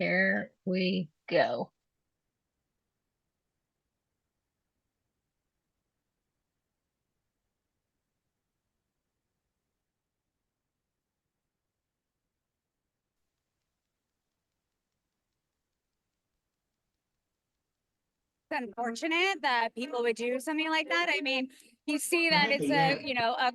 Here we go. It's unfortunate that people would do something like that. I mean, you see that it's a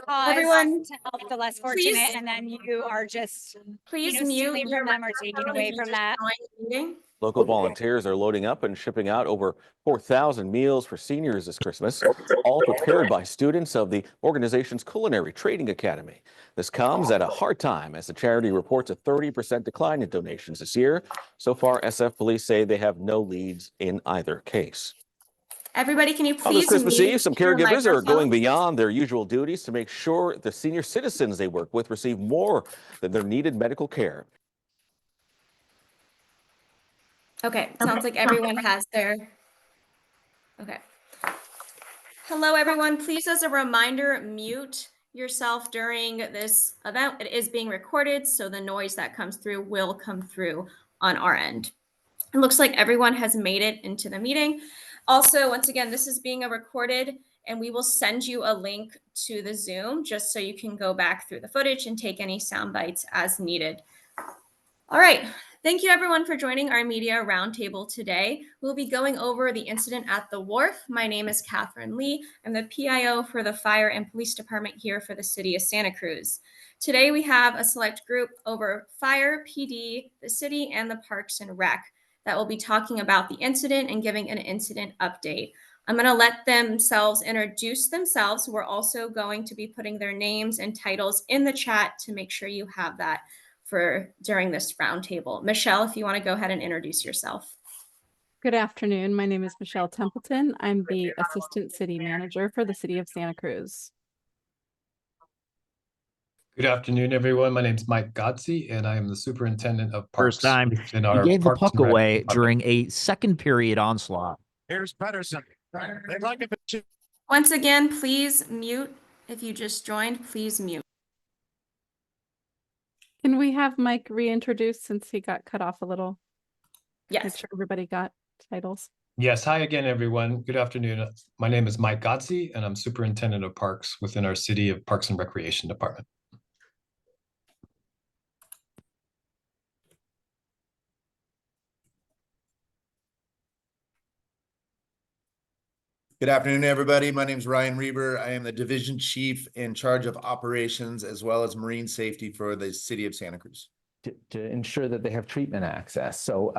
cause Everyone, to help the less fortunate, please- and then you are just Please stealing mute your from them or taking away from that. meeting. Local volunteers are loading up and shipping out over 4,000 meals for seniors this Christmas, all prepared by students of the organization's Culinary Training Academy. This comes at a hard time as the charity reports a 30% decline in donations this year. So far, SF police say they have no leads in either case. Everybody, can you On this please Christmas mute Eve, some your caregivers are going microphone? beyond their usual duties to make sure the senior citizens they work with receive more than their needed medical care. Okay, sounds like everyone has their. Okay. Hello, everyone. Please, as a reminder, mute yourself during this event. It is being recorded, so the noise that comes through will come through on our end. It looks like everyone has made it into the meeting. Also, once again, this is being recorded, and we will send you a link to the Zoom just so you can go back through the footage and take any sound bites as needed. All right. Thank you, everyone, for joining our media roundtable today. We'll be going over the incident at the wharf. My name is Catherine Lee. I'm the PIO for the Fire and Police Department here for the City of Santa Cruz. Today, we have a select group over Fire, PD, the City, and the Parks and Rec that will be talking about the incident and giving an incident update. I'm going to let themselves introduce themselves. We're also going to be putting their names and titles in the chat to make sure you have that for during this roundtable. Michelle, if you want to go ahead and introduce yourself. Good afternoon. My name is Michelle Templeton. I'm the Assistant City Manager for the City of Santa Cruz. Good afternoon, everyone. My name is Mike Godsy, and I am the Superintendent of Parks. First time he gave the puck away during a second period onslaught. Here's Pedersen. Once again, please mute. If you just joined, please mute. Can we have Mike reintroduce since he got cut off a little? Yes. Make sure everybody got titles. Yes. Hi again, everyone. Good afternoon. My name is Mike Godsy, and I'm Superintendent of Parks within our City of Parks and Recreation Department. Good afternoon, everybody. My name is Ryan Reber. I am the Division Chief in charge of operations as well as marine safety for the City of Santa Cruz. To ensure that they have treatment access. So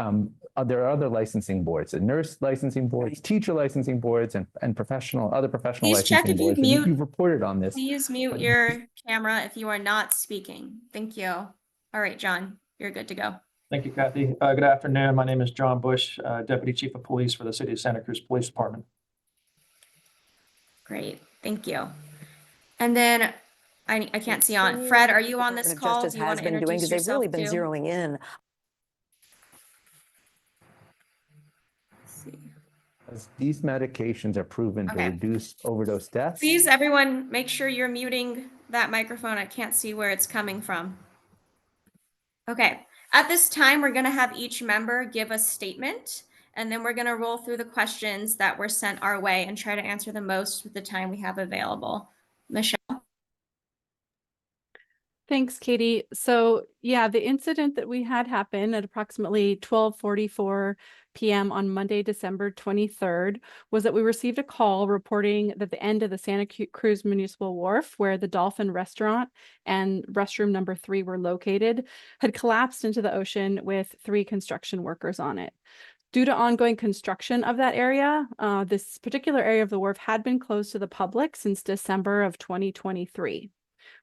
there are other licensing boards, nurse licensing boards, teacher licensing boards, and other professional Please licensing check if boards. You've reported on this. Please mute your camera if you are not speaking. Thank you. All right, John, you're good to go. Thank you, Kathy. Good afternoon. My name is John Bush, Deputy Chief of Police for the City of Santa Cruz Police Department. Great, thank you. And then I can't see on. Fred, are you on this call? Justice has been doing because they've really been zeroing in. These medications are proven to reduce overdose deaths. Please, everyone, make sure you're muting that microphone. I can't see where it's coming from. Okay, at this time, we're going to have each member give a statement, and then we're going to roll through the questions that were sent our way and try to answer the most with the time we have available. Michelle. Thanks, Katie. So yeah, the incident that we had happen at approximately 12:44 p.m. on Monday, December 23rd, was that we received a call reporting that the end of the Santa Cruz Municipal Wharf, where the Dolphin Restaurant and restroom number 3 were located, had collapsed into the ocean with 3 construction workers on it. Due to ongoing construction of that area, this particular area of the wharf had been closed to the public since December of 2023.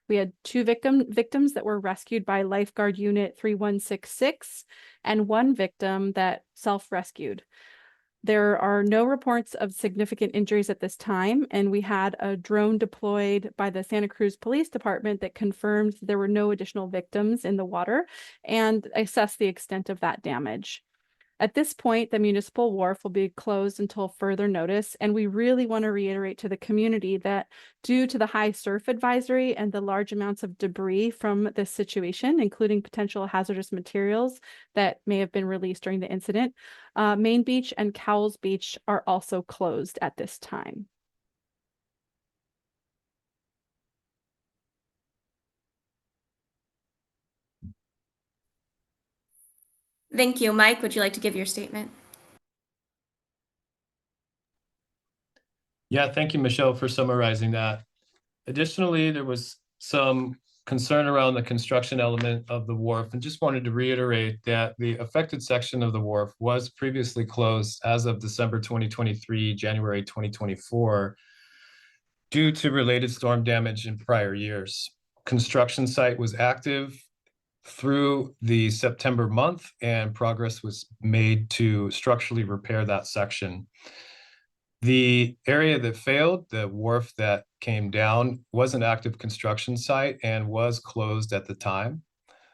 We had 2 victims that were rescued by lifeguard unit 3166 and 1 victim that self-rescued. There are no reports of significant injuries at this time, and we had a drone deployed by the Santa Cruz Police Department that confirmed there were no additional victims in the water and assessed the extent of that damage. At this point, the municipal wharf will be closed until further notice, and we really want to reiterate to the community that due to the high surf advisory and the large amounts of debris from this situation, including potential hazardous materials that may have been released during the incident, Main Beach and Cowles Beach are also closed at this time. Thank you. Mike, would you like to give your statement? Yeah, thank you, Michelle, for summarizing that. Additionally, there was some concern around the construction element of the wharf, and just wanted to reiterate that the affected section of the wharf was previously closed as of December 2023, January 2024, due to related storm damage in prior years. Construction site was active through the September month, and progress was made to structurally repair that section. The area that failed, the wharf that came down, was an active construction site and was closed at the time.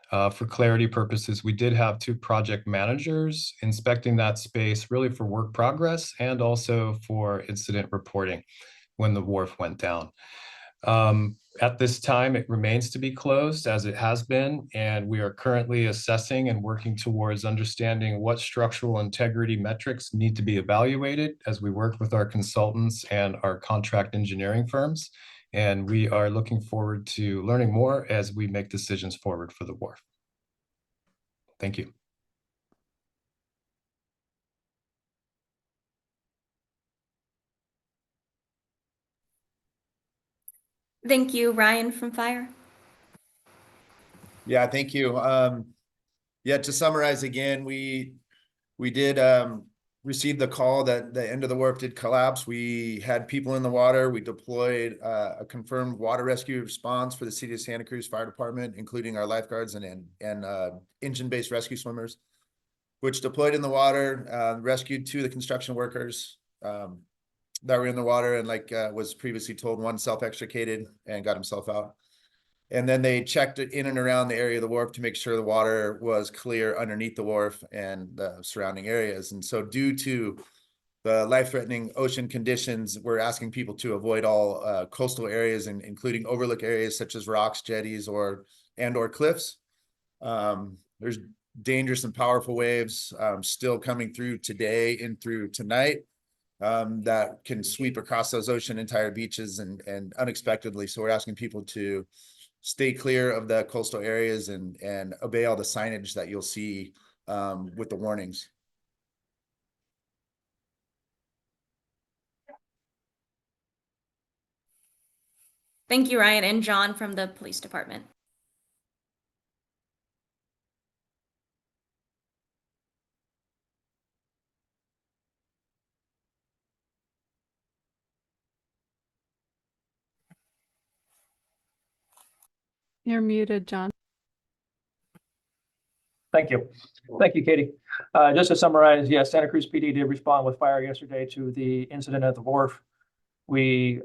For clarity purposes, we did have 2 project managers inspecting that space really for work progress and also for incident reporting when the wharf went down. At this time, it remains to be closed as it has been, and we are currently assessing and working towards understanding what structural integrity metrics need to be evaluated as we work with our consultants and our contract engineering firms. And we are looking forward to learning more as we make decisions forward for the wharf. Thank you. Thank you. Ryan from Fire. Yeah, thank you. Yeah, to summarize again, we did receive the call that the end of the wharf did collapse. We had people in the water. We deployed a confirmed water rescue response for the City of Santa Cruz Fire Department, including our lifeguards and engine-based rescue swimmers, which deployed in the water, rescued 2 of the construction workers that were in the water, and like was previously told, 1 self-extricated and got himself out. And then they checked it in and around the area of the wharf to make sure the water was clear underneath the wharf and the surrounding areas. And so due to the life-threatening ocean conditions, we're asking people to avoid all coastal areas, and including overlook areas such as rocks, jetties, or cliffs. There's dangerous and powerful waves still coming through today and through tonight that can sweep across those entire beaches and unexpectedly. So we're asking people to stay clear of the coastal areas and obey all the signage that you'll see with the warnings. Thank you, Ryan. And John from the police department. You're muted, John. Thank you. Thank you, Katie. Just to summarize, yes, Santa Cruz PD did respond with fire yesterday to the incident at the wharf. We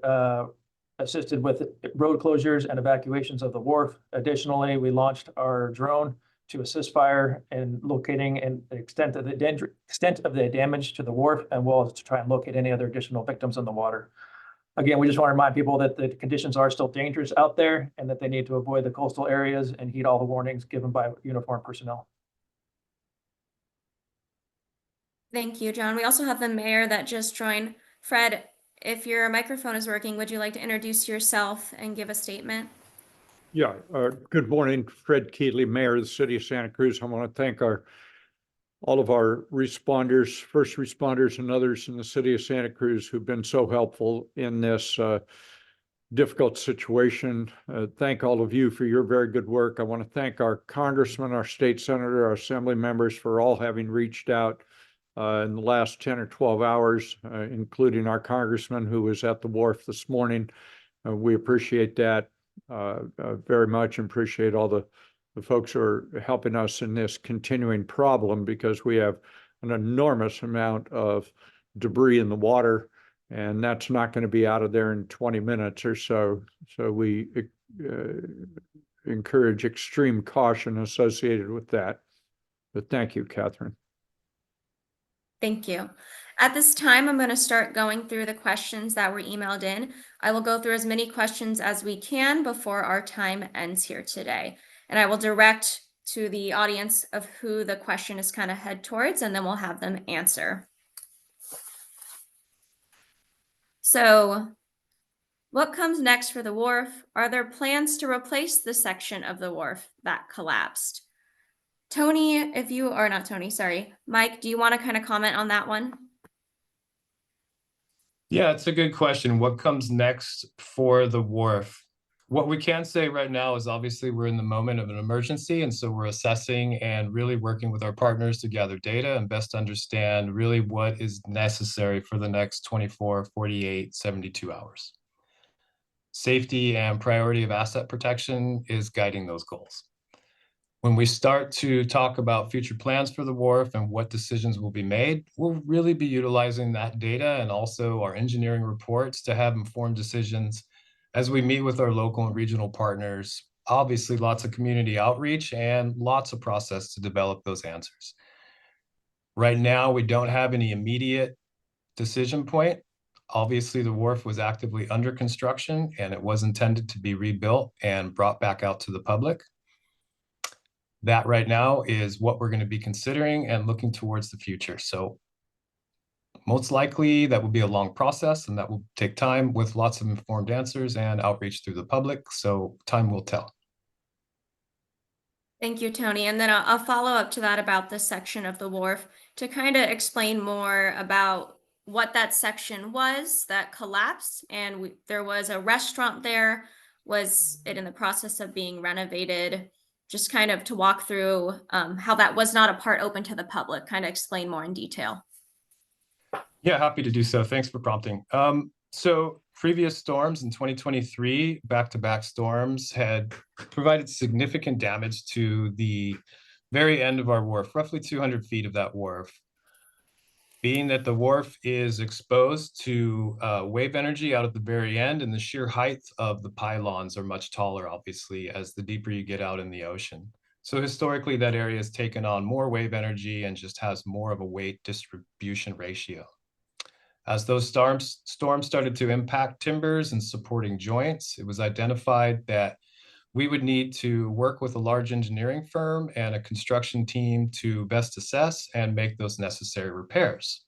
assisted with road closures and evacuations of the wharf. Additionally, we launched our drone to assist fire in locating and the extent of the damage to the wharf, and well as to try and locate any other additional victims in the water. Again, we just want to remind people that the conditions are still dangerous out there and that they need to avoid the coastal areas and heed all the warnings given by uniformed personnel. Thank you, John. We also have the mayor that just joined. Fred, if your microphone is working, would you like to introduce yourself and give a statement? Yeah, good morning, Fred Keeley, Mayor of the City of Santa Cruz. I want to thank all of our responders, first responders, and others in the City of Santa Cruz who've been so helpful in this difficult situation. Thank all of you for your very good work. I want to thank our congressman, our state senator, our assembly members for all having reached out in the last 10 or 12 hours, including our congressman who was at the wharf this morning. We appreciate that very much, and appreciate all the folks who are helping us in this continuing problem, because we have an enormous amount of debris in the water, and that's not going to be out of there in 20 minutes or so. So we encourage extreme caution associated with that. But thank you, Catherine. Thank you. At this time, I'm going to start going through the questions that were emailed in. I will go through as many questions as we can before our time ends here today. And I will direct to the audience of who the question is kind of head towards, and then we'll have them answer. So, what comes next for the wharf? Are there plans to replace the section of the wharf that collapsed? Tony, if you are not Tony, sorry, Mike, do you want to kind of comment on that one? Yeah, it's a good question. What comes next for the wharf? What we can say right now is obviously we're in the moment of an emergency, and so we're assessing and really working with our partners to gather data and best understand really what is necessary for the next 24, 48, 72 hours. Safety and priority of asset protection is guiding those goals. When we start to talk about future plans for the wharf and what decisions will be made, we'll really be utilizing that data and also our engineering reports to have informed decisions as we meet with our local and regional partners. Obviously, lots of community outreach and lots of process to develop those answers. Right now, we don't have any immediate decision point. Obviously, the wharf was actively under construction and it was intended to be rebuilt and brought back out to the public. That right now is what we're going to be considering and looking towards the future. So most likely that will be a long process and that will take time with lots of informed answers and outreach through the public. So time will tell. Thank you, Tony. And then I'll follow up to that about this section of the wharf to kind of explain more about what that section was that collapsed. And there was a restaurant there. Was it in the process of being renovated? Just kind of to walk through how that was not a part open to the public, kind of explain more in detail. Yeah, happy to do so. Thanks for prompting. So previous storms in 2023, back-to-back storms had provided significant damage to the very end of our wharf, roughly 200 feet of that wharf. Being that the wharf is exposed to wave energy out at the very end, and the sheer height of the pylons are much taller, obviously, as the deeper you get out in the ocean. So historically, that area has taken on more wave energy and just has more of a weight distribution ratio. As those storms started to impact timbers and supporting joints, it was identified that we would need to work with a large engineering firm and a construction team to best assess and make those necessary repairs.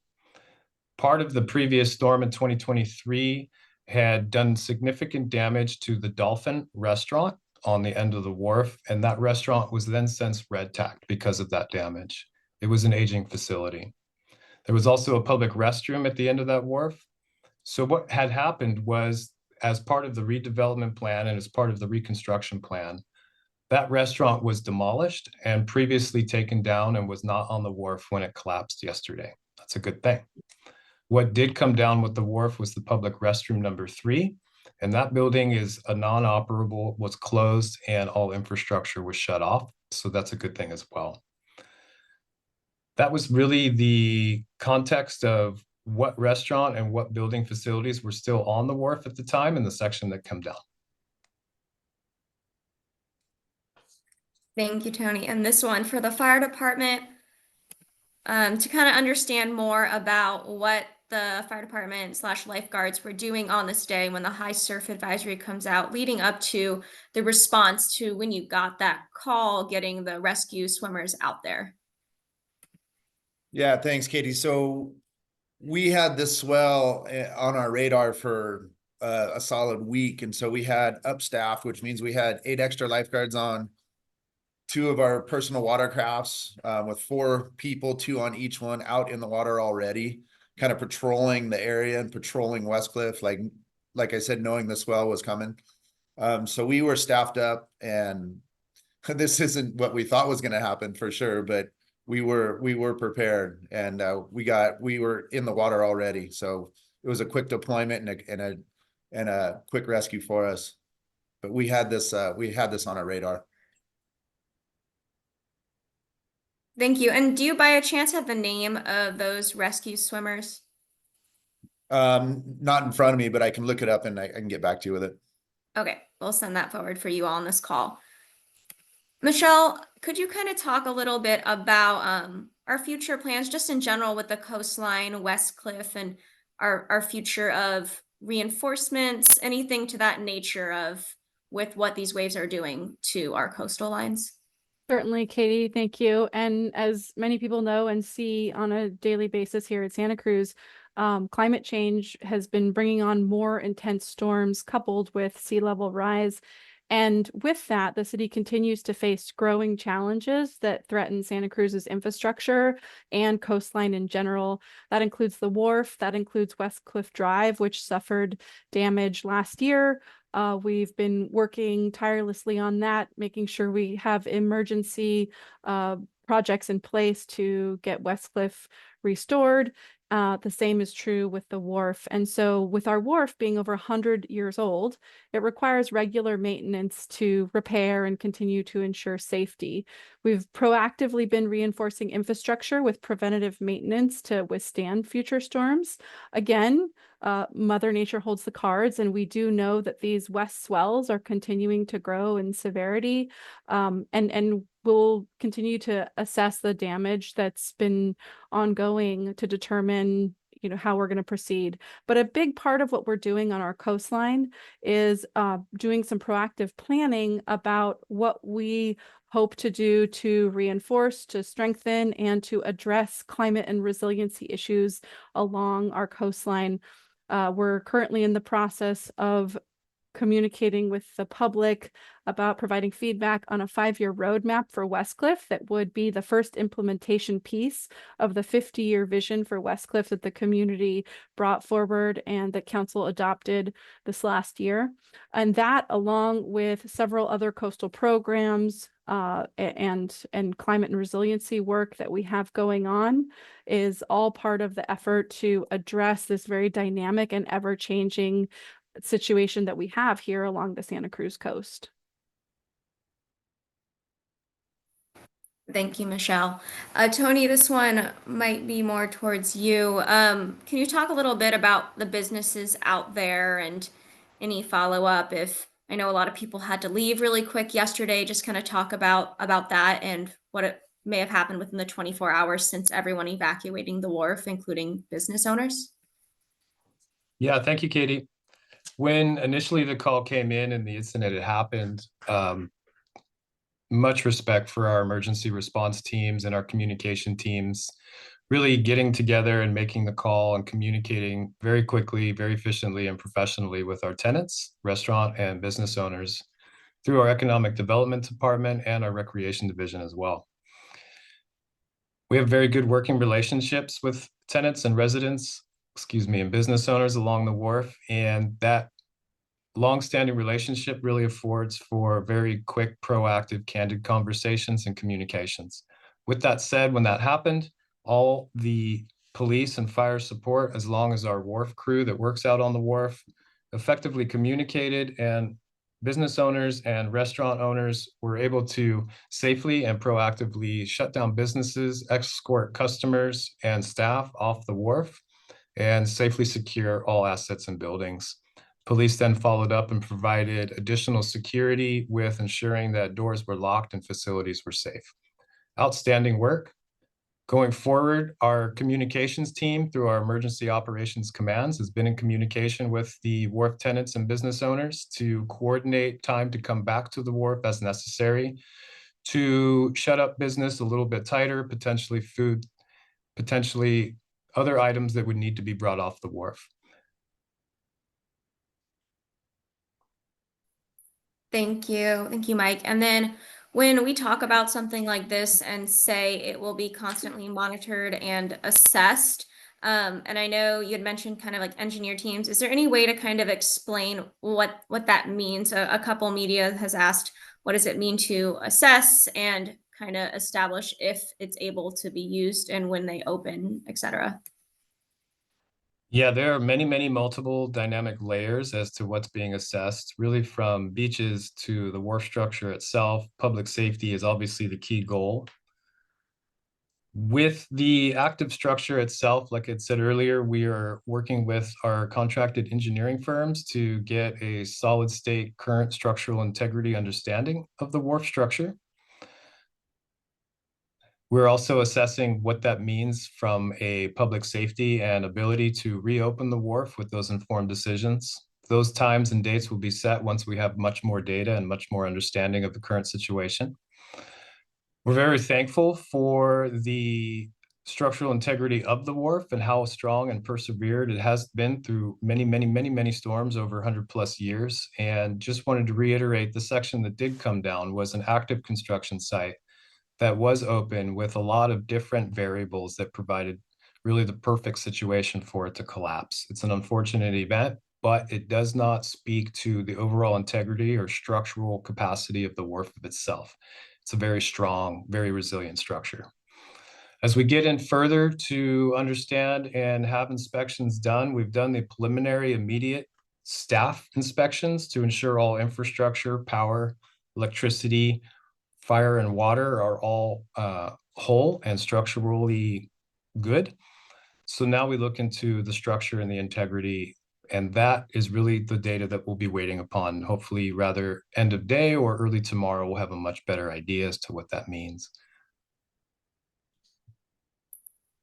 Part of the previous storm in 2023 had done significant damage to the Dolphin restaurant on the end of the wharf, and that restaurant was then since red tagged because of that damage. It was an aging facility. There was also a public restroom at the end of that wharf. So what had happened was, as part of the redevelopment plan and as part of the reconstruction plan, that restaurant was demolished and previously taken down and was not on the wharf when it collapsed yesterday. That's a good thing. What did come down with the wharf was the public restroom number 3, and that building is a non-operable, was closed, and all infrastructure was shut off. So that's a good thing as well. That was really the context of what restaurant and what building facilities were still on the wharf at the time in the section that come down. Thank you, Tony. And this one for the fire department, to kind of understand more about what the fire department / lifeguards were doing on this day when the high surf advisory comes out, leading up to the response to when you got that call, getting the rescue swimmers out there. Yeah, thanks, Katie. So we had this swell on our radar for a solid week. And so we had upstaff, which means we had 8 extra lifeguards on, 2 of our personal watercrafts with 4 people, 2 on each one, out in the water already, kind of patrolling the area and patrolling Westcliff, like I said, knowing the swell was coming. So we were staffed up, and this isn't what we thought was going to happen for sure, but we were prepared, and we were in the water already. So it was a quick deployment and a quick rescue for us. But we had this on our radar. Thank you. And do you by a chance have the name of those rescue swimmers? Not in front of me, but I can look it up and I can get back to you with it. Okay, we'll send that forward for you all on this call. Michelle, could you kind of talk a little bit about our future plans, just in general with the coastline, West Cliff, and our future of reinforcements, anything to that nature of with what these waves are doing to our coastal lines? Certainly, Katie, thank you. And as many people know and see on a daily basis here at Santa Cruz, climate change has been bringing on more intense storms coupled with sea level rise. And with that, the city continues to face growing challenges that threaten Santa Cruz's infrastructure and coastline in general. That includes the wharf, that includes West Cliff Drive, which suffered damage last year. We've been working tirelessly on that, making sure we have emergency projects in place to get West Cliff restored. The same is true with the wharf. And so with our wharf being over 100 years old, it requires regular maintenance to repair and continue to ensure safety. We've proactively been reinforcing infrastructure with preventative maintenance to withstand future storms. Again, Mother Nature holds the cards, and we do know that these west swells are continuing to grow in severity, and we'll continue to assess the damage that's been ongoing to determine how we're going to proceed. But a big part of what we're doing on our coastline is doing some proactive planning about what we hope to do to reinforce, to strengthen, and to address climate and resiliency issues along our coastline. We're currently in the process of communicating with the public about providing feedback on a 5-year roadmap for West Cliff that would be the first implementation piece of the 50-year vision for West Cliff that the community brought forward and that council adopted this last year. And that, along with several other coastal programs and climate and resiliency work that we have going on, is all part of the effort to address this very dynamic and ever-changing situation that we have here along the Santa Cruz coast. Thank you, Michelle. Tony, this one might be more towards you. Can you talk a little bit about the businesses out there and any follow-up? If I know a lot of people had to leave really quick yesterday, just kind of talk about that and what it may have happened within the 24 hours since everyone evacuating the wharf, including business owners. Yeah, thank you, Katie. When initially the call came in and the incident had happened, much respect for our emergency response teams and our communication teams, really getting together and making the call and communicating very quickly, very efficiently, and professionally with our tenants, restaurant and business owners through our economic development department and our recreation division as well. We have very good working relationships with tenants and residents, and business owners along the wharf, and that long-standing relationship really affords for very quick, proactive, candid conversations and communications. With that said, when that happened, all the police and fire support, as long as our wharf crew that works out on the wharf, effectively communicated, and business owners and restaurant owners were able to safely and proactively shut down businesses, escort customers and staff off the wharf, and safely secure all assets and buildings. Police then followed up and provided additional security with ensuring that doors were locked and facilities were safe. Outstanding work. Going forward, our communications team through our emergency operations commands has been in communication with the wharf tenants and business owners to coordinate time to come back to the wharf as necessary, to shut up business a little bit tighter, potentially food, potentially other items that would need to be brought off the wharf. Thank you. Thank you, Mike. And then when we talk about something like this and say it will be constantly monitored and assessed, and I know you had mentioned kind of like engineer teams, is there any way to kind of explain what that means? A couple media has asked, what does it mean to assess and kind of establish if it's able to be used and when they open, et cetera? Yeah, there are many multiple dynamic layers as to what's being assessed, really from beaches to the wharf structure itself. Public safety is obviously the key goal. With the active structure itself, like I said earlier, we are working with our contracted engineering firms to get a solid state current structural integrity understanding of the wharf structure. We're also assessing what that means from a public safety and ability to reopen the wharf with those informed decisions. Those times and dates will be set once we have much more data and much more understanding of the current situation. We're very thankful for the structural integrity of the wharf and how strong and persevered it has been through many storms over 100+ years. And just wanted to reiterate, the section that did come down was an active construction site that was open with a lot of different variables that provided really the perfect situation for it to collapse. It's an unfortunate event, but it does not speak to the overall integrity or structural capacity of the wharf of itself. It's a very strong, very resilient structure. As we get in further to understand and have inspections done, we've done the preliminary immediate staff inspections to ensure all infrastructure, power, electricity, fire, and water are all whole and structurally good. So now we look into the structure and the integrity, and that is really the data that we'll be waiting upon. Hopefully rather end of day or early tomorrow, we'll have a much better idea as to what that means.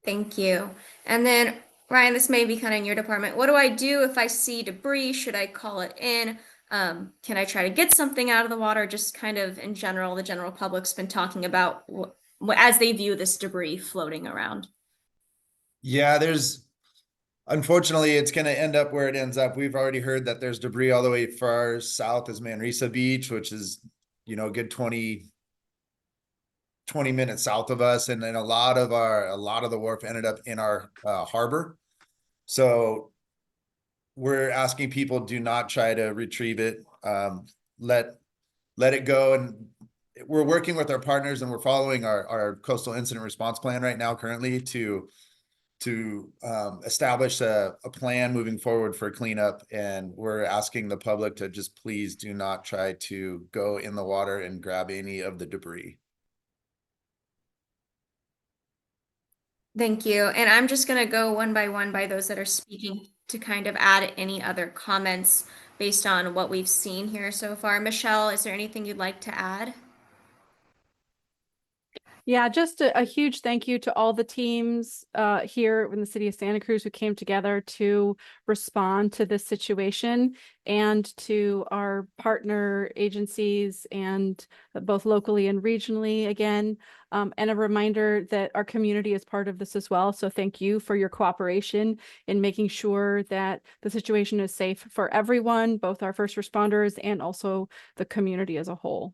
Thank you. And then Ryan, this may be kind of in your department. What do I do if I see debris? Should I call it in? Can I try to get something out of the water? Just kind of in general, the general public's been talking about as they view this debris floating around. Yeah, unfortunately, it's going to end up where it ends up. We've already heard that there's debris all the way far south as Manresa Beach, which is, a good 20 minutes south of us. And then a lot of the wharf ended up in our harbor. So we're asking people, do not try to retrieve it. Let it go. And we're working with our partners, and we're following our coastal incident response plan right now currently to establish a plan moving forward for cleanup. And we're asking the public to just please do not try to go in the water and grab any of the debris. Thank you. And I'm just going to go one by those that are speaking to kind of add any other comments based on what we've seen here so far. Michelle, is there anything you'd like to add? Yeah, just a huge thank you to all the teams here in the city of Santa Cruz who came together to respond to this situation, and to our partner agencies and both locally and regionally again. And a reminder that our community is part of this as well. So thank you for your cooperation in making sure that the situation is safe for everyone, both our first responders and also the community as a whole.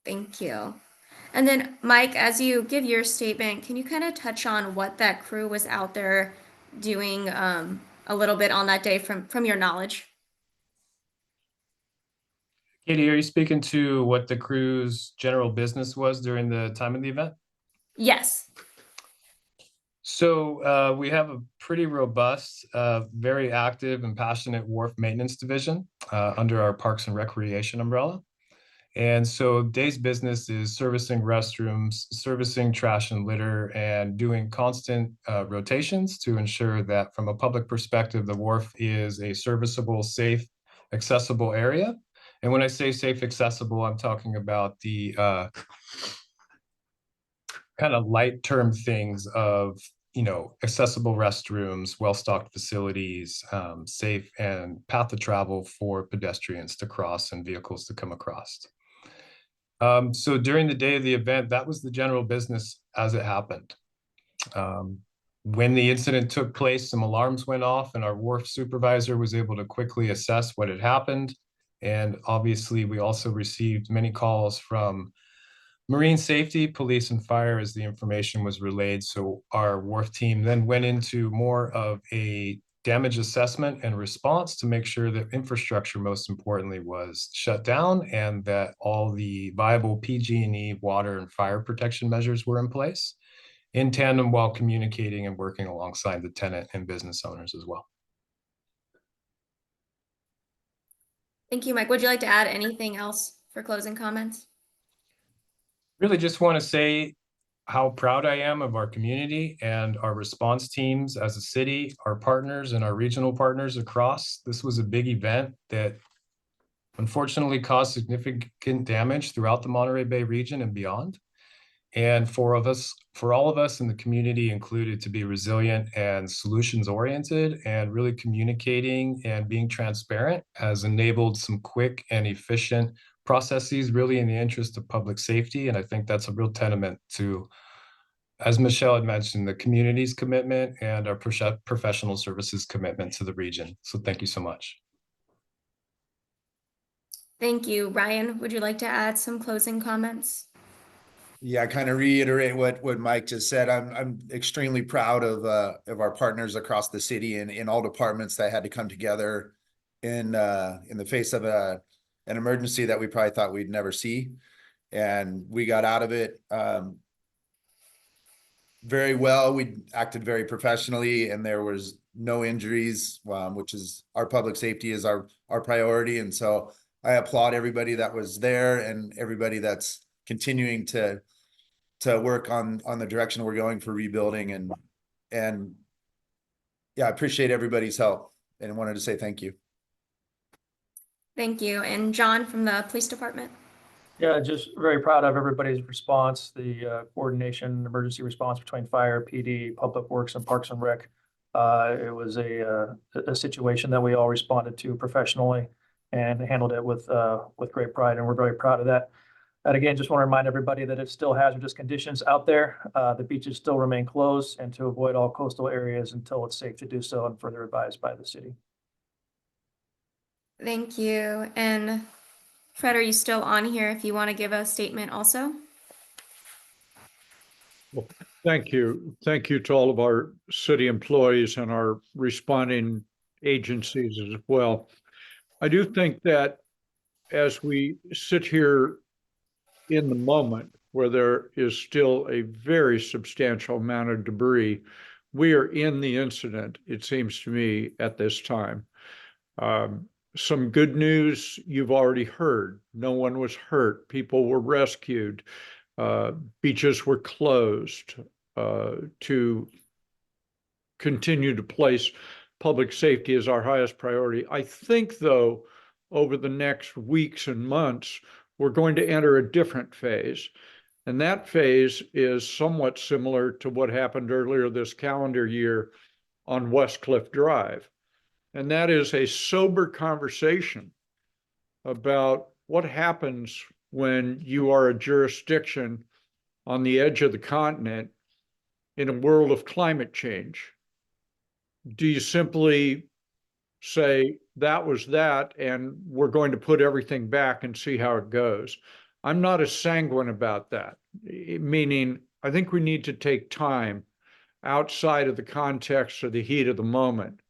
Thank you. And then Mike, as you give your statement, can you kind of touch on what that crew was out there doing a little bit on that day from your knowledge? Katie, are you speaking to what the crew's general business was during the time of the event? Yes. So we have a pretty robust, very active and passionate wharf maintenance division under our Parks and Recreation umbrella. And so day's business is servicing restrooms, servicing trash and litter, and doing constant rotations to ensure that from a public perspective, the wharf is a serviceable, safe, accessible area. And when I say safe, accessible, I'm talking about the kind of light term things of, accessible restrooms, well-stocked facilities, safe and path of travel for pedestrians to cross and vehicles to come across. So during the day of the event, that was the general business as it happened. When the incident took place, some alarms went off, and our wharf supervisor was able to quickly assess what had happened. And obviously, we also received many calls from Marine Safety, Police, and Fire as the information was relayed. So our wharf team then went into more of a damage assessment and response to make sure that infrastructure, most importantly, was shut down and that all the viable PG&E, water, and fire protection measures were in place in tandem while communicating and working alongside the tenant and business owners as well. Thank you, Mike. Would you like to add anything else for closing comments? Really just want to say how proud I am of our community and our response teams as a city, our partners and our regional partners across. This was a big event that unfortunately caused significant damage throughout the Monterey Bay region and beyond. and for all of us in the community included to be resilient and solutions oriented, and really communicating and being transparent has enabled some quick and efficient processes really in the interest of public safety. And I think that's a real tenement to, as Michelle had mentioned, the community's commitment and our professional services commitment to the region. So thank you so much. Thank you. Ryan, would you like to add some closing comments? Yeah, kind of reiterate what Mike just said. I'm extremely proud of our partners across the city and in all departments that had to come together in the face of an emergency that we probably thought we'd never see, and we got out of it very well. We acted very professionally, and there was no injuries, which is our public safety is our priority. And so I applaud everybody that was there and everybody that's continuing to work on the direction we're going for rebuilding, and yeah, I appreciate everybody's help and wanted to say thank you. Thank you. And John from the police department. Yeah, just very proud of everybody's response, the coordination, emergency response between fire, PD, Public Works, and Parks and Rec. It was a situation that we all responded to professionally and handled it with great pride, and we're very proud of that. And again, just want to remind everybody that it's still hazardous conditions out there. The beaches still remain closed, and to avoid all coastal areas until it's safe to do so, and further advised by the city. Thank you. And Fred, are you still on here if you want to give a statement also? Well, thank you. Thank you to all of our city employees and our responding agencies as well. I do think that as we sit here in the moment where there is still a very substantial amount of debris, we are in the incident, it seems to me, at this time. Some good news you've already heard. No one was hurt. People were rescued. Beaches were closed to continue to place public safety as our highest priority. I think, though, over the next weeks and months, we're going to enter a different phase. And that phase is somewhat similar to what happened earlier this calendar year on West Cliff Drive. And that is a sober conversation about what happens when you are a jurisdiction on the edge of the continent in a world of climate change. Do you simply say that was that and we're going to put everything back and see how it goes? I'm not as sanguine about that, meaning I think we need to take time outside of the context of the heat of the moment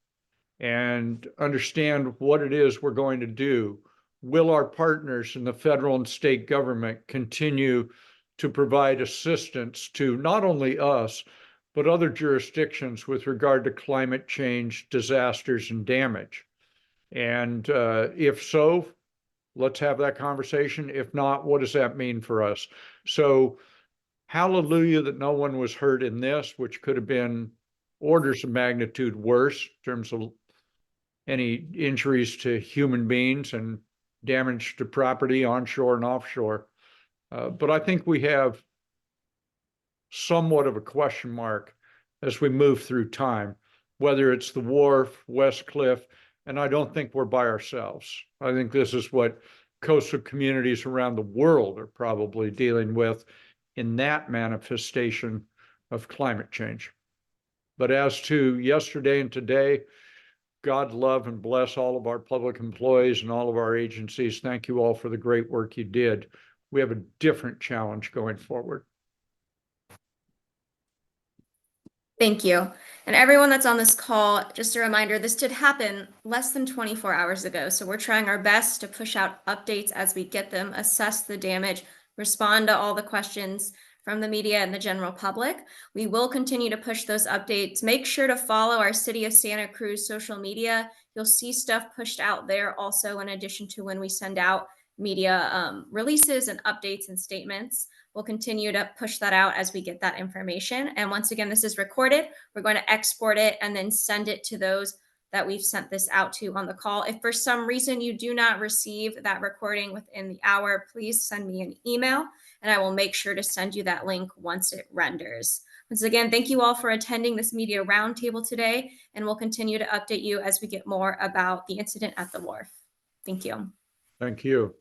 and understand what it is we're going to do. Will our partners in the federal and state government continue to provide assistance to not only us, but other jurisdictions with regard to climate change, disasters, and damage? And if so, let's have that conversation. If not, what does that mean for us? So hallelujah that no one was hurt in this, which could have been orders of magnitude worse in terms of any injuries to human beings and damage to property onshore and offshore. But I think we have somewhat of a question mark as we move through time, whether it's the wharf, West Cliff, and I don't think we're by ourselves. I think this is what coastal communities around the world are probably dealing with in that manifestation of climate change. But as to yesterday and today, God love and bless all of our public employees and all of our agencies. Thank you all for the great work you did. We have a different challenge going forward. Thank you. And everyone that's on this call, just a reminder, this did happen less than 24 hours ago. So we're trying our best to push out updates as we get them, assess the damage, respond to all the questions from the media and the general public. We will continue to push those updates. Make sure to follow our City of Santa Cruz social media. You'll see stuff pushed out there also, in addition to when we send out media releases and updates and statements. We'll continue to push that out as we get that information. And once again, this is recorded. We're going to export it and then send it to those that we've sent this out to on the call. If for some reason you do not receive that recording within the hour, please send me an email and I will make sure to send you that link once it renders. Once again, thank you all for attending this media roundtable today, and we'll continue to update you as we get more about the incident at the wharf. Thank you. Thank you.